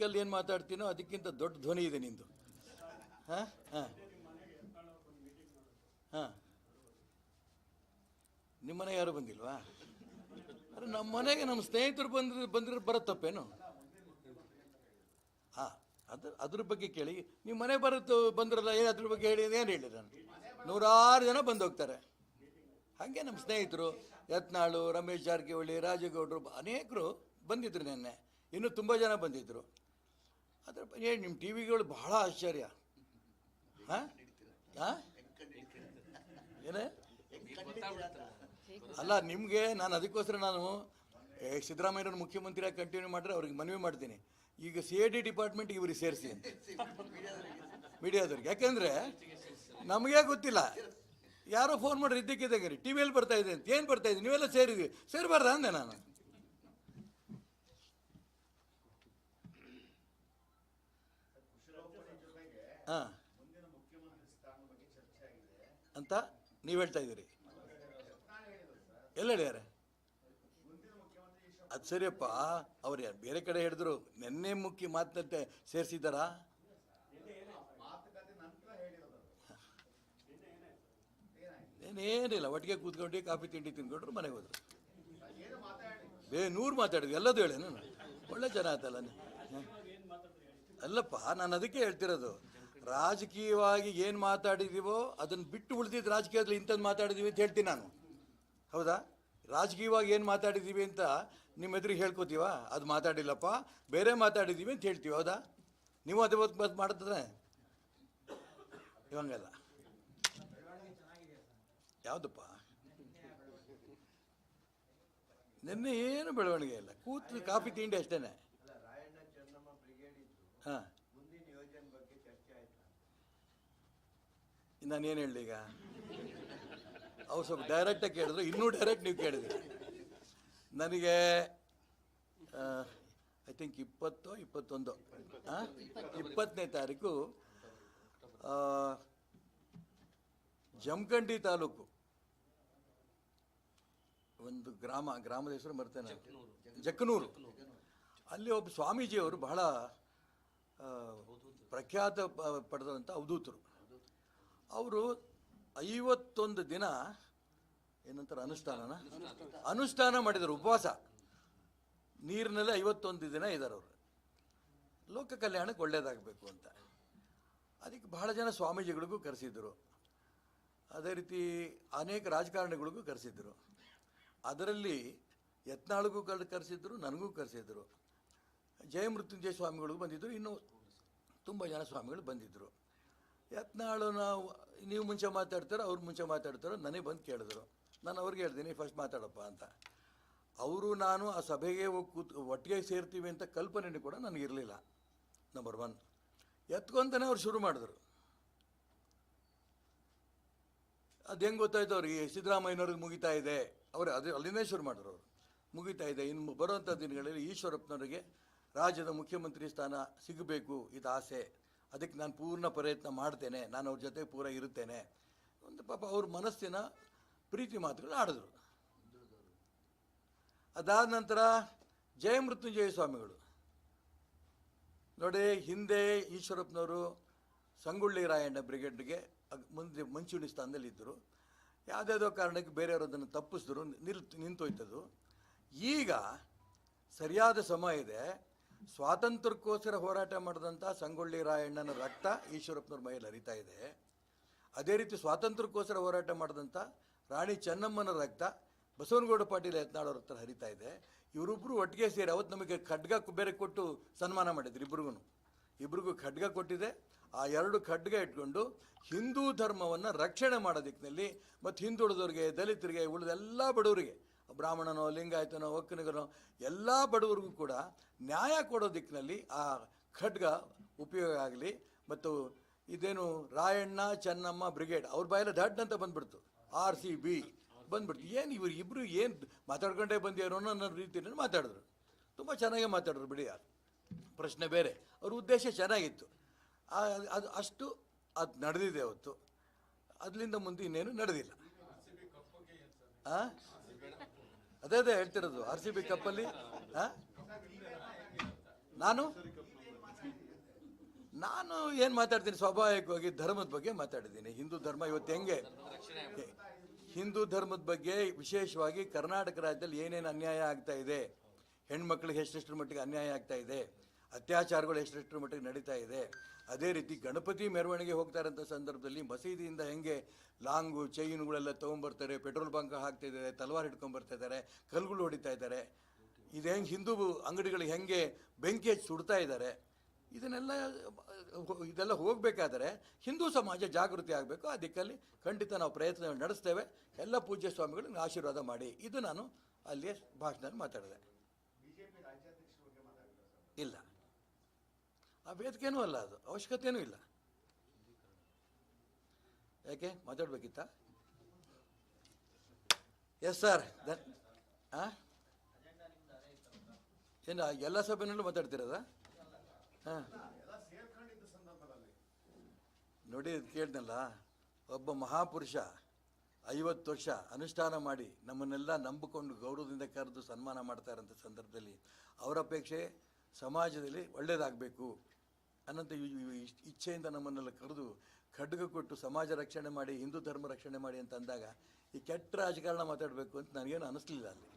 ಮೈಕಲ್ಲಿ ಏನು ಮಾತಾಡ್ತೀನೋ ಅದಕ್ಕಿಂತ ದೊಡ್ಡ ಧ್ವನಿ ಇದೆ ನಿಂದು. ಹಾಂ ಹಾಂ ಹಾಂ, ನಿಮ್ಮ ಮನೆಗೆ ಯಾರು ಬಂದಿಲ್ವಾ? ಅರೆ ನಮ್ಮ ಮನೆಗೆ ನಮ್ಮ ಸ್ನೇಹಿತರು ಬಂದ್ರೆ ಬರುತ್ತಪ್ಪೇನು? ಹಾಂ, ಅದ್ರ ಬಗ್ಗೆ ಕೇಳಿ. ನೀವು ಮನೆ ಬಂದ್ರಲ್ಲ, ಅದ್ರ ಬಗ್ಗೆ ಹೇಳಿ, ಏನು ಹೇಳಿ ನಾನು? 100 ಜನ ಬಂದು ಹೋಗ್ತಾರೆ. ಹಾಗೆ ನಮ್ಮ ಸ್ನೇಹಿತರು ಯತ್ನಾಳು, ರಮೇಶ್ ಜಾರಕಿಹೊಳಿ, ರಾಜೇಗೌಡರು ಅನೇಕರು ಬಂದಿದ್ರು ನೆನ್ನೆ. ಇನ್ನೂ ತುಂಬ ಜನ ಬಂದಿದ್ದರು. ಅದ್ರ ಬಗ್ಗೆ ನಿಮ್ಮ ಟಿ ವಿಗಳು ಬಹಳ ಆಶ್ಚರ್ಯ. ಹಾಂ ಹಾಂ ಏನೇ ಅಲ್ಲ, ನಿಮಗೆ ನಾನು ಅದಕ್ಕೋಸ್ಕರ ನಾನು ಸಿದ್ದರಾಮಯ್ಯವ್ರ ಮುಖ್ಯಮಂತ್ರಿಯಾಗಿ ಕಂಟಿನ್ಯೂ ಮಾಡಿದ್ರೆ ಅವ್ರಿಗೆ ಮನವಿ ಮಾಡ್ತೀನಿ, ಈಗ CID ಡಿಪಾರ್ಟ್ಮೆಂಟ್ ಇವ್ರಿಗೆ ಸೇರಿಸಿ ಅಂತ, ಮೀಡಿಯಾದವ್ರಿಗೆ. ಯಾಕೆಂದರೆ ನಮಗೇ ಗೊತ್ತಿಲ್ಲ, ಯಾರೋ ಫೋನ್ ಮಾಡ್ರಿ ಇದ್ದಕ್ಕಿದ್ದಾಗ ಟಿ ವಿಯಲ್ಲಿ ಬರ್ತಾ ಇದೆ ಅಂತ. ಏನು ಬರ್ತಾ ಇದೆ? ನೀವೆಲ್ಲ ಸೇರಬಾರ್ದ ಅಂದೆ ನಾನು. ಹಾಂ ಅಂತ ನೀವು ಹೇಳ್ತಾ ಇದ್ದೀರಿ. ಎಲ್ಲ ಹೇಳ್ಯಾರೆ? ಅದು ಸರಿಯಪ್ಪ, ಅವ್ರು ಬೇರೆ ಕಡೆ ಹೇಳಿದ್ರು. ನೆನ್ನೆ ಮುಖ್ಯ ಮಾತಂತೆ ಸೇರಿಸಿದ್ದಾರಾ? ಏನೇನಿಲ್ಲ, ಒಟ್ಟಿಗೆ ಕೂತ್ಕೊಂಡು ಕಾಫಿ ತಿಂಡಿ ತಿನ್ಕೊಂಡ್ರು ಮನೆಗೆ ಹೋದ್ರು. 100 ಮಾತಾಡಿದ್ವಿ, ಎಲ್ಲದೂ ಹೇಳಿ ನಾನು. ಒಳ್ಳೆ ಜನ ಆಯ್ತಲ್ಲ. ಅಲ್ಲಪ್ಪ, ನಾನು ಅದಕ್ಕೆ ಹೇಳ್ತಿರೋದು, ರಾಜಕೀಯವಾಗಿ ಏನು ಮಾತಾಡಿದೀವೋ ಅದನ್ನು ಬಿಟ್ಟು ಉಳಿದಿದ್ದು ರಾಜಕೀಯದಲ್ಲಿ ಇಂಥದ್ದು ಮಾತಾಡಿದ್ದೀವಿ ಅಂತ ಹೇಳ್ತೀನಿ ನಾನು. ಹೌದಾ? ರಾಜಕೀಯವಾಗಿ ಏನು ಮಾತಾಡಿದ್ದೀವಿ ಅಂತ ನಿಮ್ಮ ಎದುರಿಗೆ ಹೇಳ್ಕೊತೀವ? ಅದು ಮಾತಾಡಿಲ್ಲಪ್ಪ, ಬೇರೆ ಮಾತಾಡಿದ್ದೀವಿ ಅಂತ ಹೇಳ್ತೀವಿ. ಹೌದಾ? ನೀವು ಅದೇ ಮಾಡ್ತದೆ ಇವಂಗಲ್ಲ. ಯಾವುದಪ್ಪ? ನಿನ್ನೆ ಏನು ಬೆಳವಣಿಗೆ ಇಲ್ಲ, ಕೂತು ಕಾಫಿ ತಿಂಡಿ ಅಷ್ಟೇ. ಹಾಂ, ನಾನೇನು ಹೇಳಲಿ ಈಗ? ಅವ್ರು ಸ್ವಲ್ಪ ಡೈರೆಕ್ಟಾಗಿ ಕೇಳಿದ್ರು, ಇನ್ನೂ ಡೈರೆಕ್ಟ್ ನೀವು ಕೇಳಿದ್ರಿ. ನನಗೆ ಐ ಥಿಂಕ್ 20ನೇ ತಾರೀಕು ಜಮಖಂಡಿ ತಾಲೂಕು ಒಂದು ಗ್ರಾಮದ ಹೆಸರು ಬರ್ತೇನೆ, ಜಕ್ಕನೂರು. ಅಲ್ಲಿ ಒಬ್ಬ ಸ್ವಾಮೀಜಿಯವರು ಬಹಳ ಪ್ರಖ್ಯಾತ ಪಡೆದಂಥ ಅವಧೂತರು. ಅವರು 51 ದಿನ ಏನಂತಾರೆ, ಅನುಷ್ಠಾನ ಮಾಡಿದರು. ಉಪವಾಸ ನೀರಿನಲ್ಲಿ 51 ದಿನ ಇದ್ದಾರೆ ಅವರು. ಲೋಕ ಕಲ್ಯಾಣಕ್ಕೆ ಒಳ್ಳೆಯದಾಗಬೇಕು ಅಂತ. ಅದಕ್ಕೆ ಬಹಳ ಜನ ಸ್ವಾಮೀಜಿಗಳಿಗೂ ಕರೆಸಿದ್ರು. ಅದೇ ರೀತಿ ಅನೇಕ ರಾಜಕಾರಣಿಗಳಿಗೂ ಕರೆಸಿದ್ರು. ಅದರಲ್ಲಿ ಯತ್ನಾಳಿಗೂ ಕರೆಸಿದ್ರು, ನನಗೂ ಕರೆಸಿದ್ರು, ಜಯಮೃತ್ಯುಂಜಯ ಸ್ವಾಮಿಗಳಿಗೂ ಬಂದಿದ್ದರು, ಇನ್ನೂ ತುಂಬ ಜನ ಸ್ವಾಮಿಗಳು ಬಂದಿದ್ದರು. ಯತ್ನಾಳು ನೀವು ಮುಂಚೆ ಮಾತಾಡ್ತಾರೋ ಅವ್ರು ಮುಂಚೆ ಮಾತಾಡ್ತಾರೋ ನನಗೆ ಬಂದು ಕೇಳಿದ್ರು. ನಾನು ಅವ್ರಿಗೆ ಹೇಳ್ತೀನಿ, ಫಸ್ಟ್ ಮಾತಾಡಪ್ಪ ಅಂತ. ಅವರು ನಾನು ಆ ಸಭೆಗೆ ಒಟ್ಟಿಗೆ ಸೇರ್ತೀವಿ ಅಂತ ಕಲ್ಪನೆ ಕೂಡ ನನಗಿರಲಿಲ್ಲ. ನಂಬರ್ 1 ಎತ್ಕೊಂತಾನೆ ಅವ್ರು ಶುರು ಮಾಡಿದ್ರು. ಅದು ಹೆಂಗೆ ಗೊತ್ತಾಯ್ತು ಅವ್ರಿಗೆ? ಸಿದ್ದರಾಮಯ್ಯನವ್ರಿಗೆ ಮುಗಿತಾ ಇದೆ, ಅವರು ಅಲ್ಲಿಂದೇ ಶುರು ಮಾಡಿದ್ರು. ಅವರು ಮುಗಿತಾ ಇದೆ, ಇನ್ನು ಬರುವಂಥ ದಿನಗಳಲ್ಲಿ ಈಶ್ವರಪ್ಪನವರಿಗೆ ರಾಜ್ಯದ ಮುಖ್ಯಮಂತ್ರಿ ಸ್ಥಾನ ಸಿಗಬೇಕು, ಇದು ಆಸೆ. ಅದಕ್ಕೆ ನಾನು ಪೂರ್ಣ ಪ್ರಯತ್ನ ಮಾಡ್ತೇನೆ, ನಾನು ಅವ್ರ ಜೊತೆ ಪೂರ ಇರುತ್ತೇನೆ. ಒಂದು ಪಾಪ ಅವ್ರ ಮನಸ್ಸಿನ ಪ್ರೀತಿ ಮಾತುಗಳು ಆಡಿದ್ರು. ಅದಾದ ನಂತರ ಜಯಮೃತ್ಯುಂಜಯ ಸ್ವಾಮಿಗಳು ನೋಡಿ, ಹಿಂದೆ ಈಶ್ವರಪ್ಪನವರು ಸಂಗೊಳ್ಳಿ ರಾಯಣ್ಣ ಬ್ರಿಗೇಡ್ಗೆ ಮುಂದೆ ಮುಂಚೂಣಿ ಸ್ಥಾನದಲ್ಲಿ ಇದ್ದರು. ಯಾವುದ್ಯಾವುದೋ ಕಾರಣಕ್ಕೆ ಬೇರೆಯವರು ಅದನ್ನು ತಪ್ಪಿಸಿದ್ರು, ನಿಂತೋಯ್ತದು. ಈಗ ಸರಿಯಾದ ಸಮಯ ಇದೆ. ಸ್ವಾತಂತ್ರ್ಯಕ್ಕೋಸ್ಕರ ಹೋರಾಟ ಮಾಡಿದಂಥ ಸಂಗೊಳ್ಳಿ ರಾಯಣ್ಣನ ರಕ್ತ ಈಶ್ವರಪ್ಪನವ್ರ ಮೈಯಲ್ಲಿ ಹರಿತಾ ಇದೆ. ಅದೇ ರೀತಿ ಸ್ವಾತಂತ್ರ್ಯಕ್ಕೋಸ್ಕರ ಹೋರಾಟ ಮಾಡಿದಂಥ ರಾಣಿ ಚೆನ್ನಮ್ಮನ ರಕ್ತ ಬಸವನಗೌಡ ಪಾಟೀಲ್ ಯತ್ನಾಳವ್ರ ಹತ್ರ ಹರಿತಾ ಇದೆ. ಇವರಿಬ್ಬರು ಒಟ್ಟಿಗೆ ಸೇರಿ ಅವತ್ತು ನಮಗೆ ಖಡ್ಗ ಬೇರೆ ಕೊಟ್ಟು ಸನ್ಮಾನ ಮಾಡಿದ್ರು. ಇಬ್ರಿಗೂ ಖಡ್ಗ ಕೊಟ್ಟಿದೆ. ಆ 2 ಖಡ್ಗ ಇಟ್ಕೊಂಡು ಹಿಂದೂ ಧರ್ಮವನ್ನು ರಕ್ಷಣೆ ಮಾಡೋ ದಿಕ್ಕಿನಲ್ಲಿ ಮತ್ತು ಹಿಂದುಳಿದವ್ರಿಗೆ, ದಲಿತರಿಗೆ, ಉಳಿದೆಲ್ಲ ಬಡವರಿಗೆ, ಬ್ರಾಹ್ಮಣನೋ, ಲಿಂಗಾಯತನೋ, ಒಕ್ಕಲಿಗನೋ ಎಲ್ಲ ಬಡವರಿಗೂ ಕೂಡ ನ್ಯಾಯ ಕೊಡೋ ದಿಕ್ಕಿನಲ್ಲಿ ಆ ಖಡ್ಗ ಉಪಯೋಗ ಆಗಲಿ. ಮತ್ತು ಇದೇನು ರಾಯಣ್ಣ ಚೆನ್ನಮ್ಮ ಬ್ರಿಗೇಡ್ ಅವ್ರ ಬಾಯೆಲ್ಲ ದಡ್ ಅಂತ ಬಂದ್ಬಿಡ್ತು, RCB ಬಂದ್ಬಿಡ್ತು. ಏನು ಇಬ್ಬರು ಏನು ಮಾತಾಡ್ಕೊಂಡೇ ಬಂದಿರೋ ಅನ್ನೋ ರೀತಿಯಲ್ಲಿ ಮಾತಾಡಿದ್ರು. ತುಂಬ ಚೆನ್ನಾಗೇ ಮಾತಾಡಿದ್ರು ಬಿಡಿ, ಪ್ರಶ್ನೆ ಬೇರೆ. ಅವ್ರ ಉದ್ದೇಶ ಚೆನ್ನಾಗಿತ್ತು. ಅದು ನಡೆದಿದೆ ಅವತ್ತು. ಅದರಿಂದ ಮುಂದೆ ಇನ್ನೇನು ನಡೆದಿಲ್ಲ. ಅದೇ ಹೇಳ್ತಿರೋದು RCB ಕಪ್ಪಲ್ಲಿ. ನಾನು ನಾನು ಏನು ಮಾತಾಡ್ತೀನಿ, ಸ್ವಾಭಾವಿಕವಾಗಿ ಧರ್ಮದ ಬಗ್ಗೆ ಮಾತಾಡಿದ್ದೀನಿ. ಹಿಂದೂ ಧರ್ಮ ಇವತ್ತು ಹೆಂಗೆ, ಹಿಂದೂ ಧರ್ಮದ ಬಗ್ಗೆ ವಿಶೇಷವಾಗಿ ಕರ್ನಾಟಕ ರಾಜ್ಯದಲ್ಲಿ ಏನೇನು ಅನ್ಯಾಯ ಆಗ್ತಾ ಇದೆ, ಹೆಣ್ಮಕ್ಳಿಗೆ ಎಷ್ಟೆಷ್ಟರ ಮಟ್ಟಿಗೆ ಅನ್ಯಾಯ ಆಗ್ತಾ ಇದೆ, ಅತ್ಯಾಚಾರಗಳು ಎಷ್ಟೆಷ್ಟರ ಮಟ್ಟಿಗೆ ನಡೀತಾ ಇದೆ, ಅದೇ ರೀತಿ ಗಣಪತಿ ಮೆರವಣಿಗೆ ಹೋಗ್ತಾ ಇರೋಂಥ ಸಂದರ್ಭದಲ್ಲಿ ಮಸೀದಿಯಿಂದ ಹೆಂಗೆ ಲಾಂಗು ಚೈನುಗಳೆಲ್ಲ ತೊಗೊಂಬರ್ತಾರೆ, ಪೆಟ್ರೋಲ್ ಬಂಕ್ ಹಾಕ್ತಾ ಇದ್ದಾರೆ, ತಲವಾರು ಹಿಡ್ಕೊಂಬರ್ತಾ ಇದ್ದಾರೆ, ಕಲ್ಗಳು ಹೊಡಿತಾ ಇದ್ದಾರೆ, ಇದು ಹೆಂಗೆ ಹಿಂದೂ ಅಂಗಡಿಗಳಿಗೆ ಹೆಂಗೆ ಬೆಂಕಿ ಹಚ್ಚಿ ಸುಡ್ತಾ ಇದ್ದಾರೆ, ಇದೆಲ್ಲ ಹೋಗಬೇಕಾದರೆ ಹಿಂದೂ ಸಮಾಜ ಜಾಗೃತಿ ಆಗಬೇಕು. ಆ ದಿಕ್ಕಲ್ಲಿ ಖಂಡಿತ ನಾವು ಪ್ರಯತ್ನ ನಡೆಸ್ತೇವೆ. ಎಲ್ಲ ಪೂಜ್ಯ ಸ್ವಾಮಿಗಳಿಗೆ ಆಶೀರ್ವಾದ ಮಾಡಿ. ಇದು ನಾನು ಅಲ್ಲಿಯೇ ಭಾಷಣದಲ್ಲಿ ಮಾತಾಡಿದೆ. ಇಲ್ಲ, ಆ ವೇದಿಕೆನೂ ಅಲ್ಲ, ಅದು ಅವಶ್ಯಕತೆಯೂ ಇಲ್ಲ. ಯಾಕೆ ಮಾತಾಡ್ಬೇಕಿತ್ತ? Yes sir. ಏನು ಎಲ್ಲ ಸಭೆನಲ್ಲೂ ಮಾತಾಡ್ತಿರೋದ? ಹಾಂ, ನೋಡಿ ಕೇಳ್ದಲ್ಲ, ಒಬ್ಬ ಮಹಾಪುರುಷ 50 ವರ್ಷ ಅನುಷ್ಠಾನ ಮಾಡಿ ನಮ್ಮನ್ನೆಲ್ಲ ನಂಬಿಕೊಂಡು ಗೌರವದಿಂದ ಕರೆದು ಸನ್ಮಾನ ಮಾಡ್ತಾ ಇರೋಂಥ ಸಂದರ್ಭದಲ್ಲಿ ಅವರ ಅಪೇಕ್ಷೆ ಸಮಾಜದಲ್ಲಿ ಒಳ್ಳೆಯದಾಗಬೇಕು ಅನ್ನೋಂಥ ಇಚ್ಛೆಯಿಂದ ನಮ್ಮನ್ನೆಲ್ಲ ಕರೆದು ಖಡ್ಗ ಕೊಟ್ಟು ಸಮಾಜ ರಕ್ಷಣೆ ಮಾಡಿ, ಹಿಂದೂ ಧರ್ಮ ರಕ್ಷಣೆ ಮಾಡಿ ಅಂತ ಅಂದಾಗ ಈ ಕೆಟ್ಟ ರಾಜಕಾರಣ ಮಾತಾಡಬೇಕು ಅಂತ ನನಗೇನು ಅನ್ನಿಸ್ಲಿಲ್ಲ ಅಲ್ಲಿ.